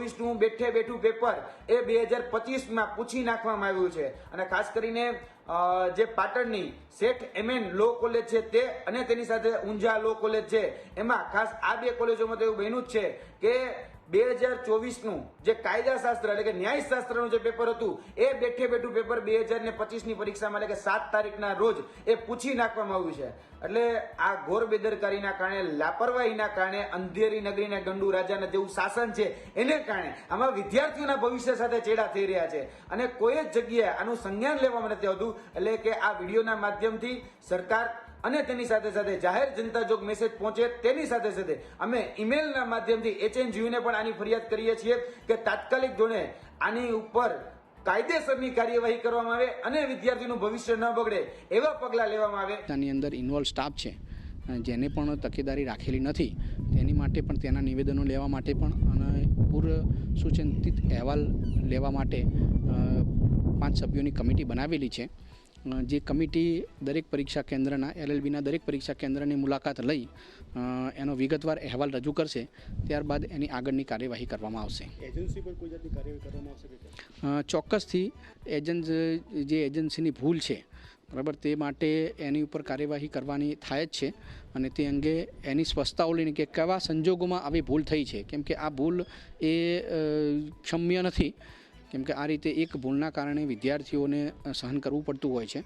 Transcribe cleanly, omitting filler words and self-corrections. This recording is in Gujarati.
2024નું બેઠે બેઠું પેપર એ 2025માં પૂછી નાખવામાં આવ્યું છે અને ખાસ કરીને જે પાટણની શેઠ એમએન લો કોલેજ છે તે અને તેની સાથે ઊંઝા લો કોલેજ છે, એમાં ખાસ આ બે કોલેજોમાં તો એવું બન્યું જ છે કે 2024નું જે કાયદાશાસ્ત્ર એટલે કે ન્યાયશાસ્ત્રનું જે પેપર હતું એ બેઠે બેઠું પેપર 2025ની પરીક્ષામાં એટલે કે 7 તારીખના રોજ એ પૂછી નાખવામાં આવ્યું છે. એટલે આ ઘોર બેદરકારીના કારણે, લાપરવાહીના કારણે, અંધેરી નગરીના ગંડુ રાજાના જેવું શાસન છે એને કારણે આમાં વિદ્યાર્થીઓના ભવિષ્ય સાથે ચેડા થઈ રહ્યા છે અને કોઈ જ જગ્યાએ આનું સંજ્ઞાન લેવામાં નથી આવતું. એટલે કે આ વિડીયોના માધ્યમથી સરકાર અને તેની સાથે સાથે જાહેર જનતા જોગ મેસેજ પહોંચે તેની સાથે સાથે અમે ઈમેલના માધ્યમથી HNGUને પણ આની ફરિયાદ કરીએ છીએ કે તાત્કાલિક ધોરણે આની ઉપર કાયદેસરની કાર્યવાહી કરવામાં આવે અને વિદ્યાર્થીનું ભવિષ્ય ન બગડે એવા પગલાં લેવામાં આવે. આની અંદર ઇન્વોલ્વ સ્ટાફ છે જેને પણ તકેદારી રાખેલી નથી તેની માટે પણ તેના નિવેદનો લેવા માટે પણ અને પૂર્વ સુચિંતિત અહેવાલ લેવા માટે 5 સભ્યોની કમિટી બનાવેલી છે. જે કમિટી દરેક પરીક્ષા કેન્દ્રના LLBના દરેક પરીક્ષા કેન્દ્રની મુલાકાત લઈ એનો વિગતવાર અહેવાલ રજૂ કરશે. ત્યારબાદ એની આગળની કાર્યવાહી કરવામાં આવશે. એજન્સી પર કોઈ જાતની કાર્યવાહી કરવામાં આવશે? ચોક્કસથી જે એજન્સીની ભૂલ છે બરાબર તે માટે એની ઉપર કાર્યવાહી કરવાની થાય જ છે અને તે અંગે એની સ્પષ્ટતાઓ લઈને કે કેવા સંજોગોમાં આવી ભૂલ થઈ છે, કેમ કે આ ભૂલ એ ક્ષમ્ય નથી, કેમ કે આ રીતે એક ભૂલના કારણે વિદ્યાર્થીઓને સહન કરવું પડતું હોય છે.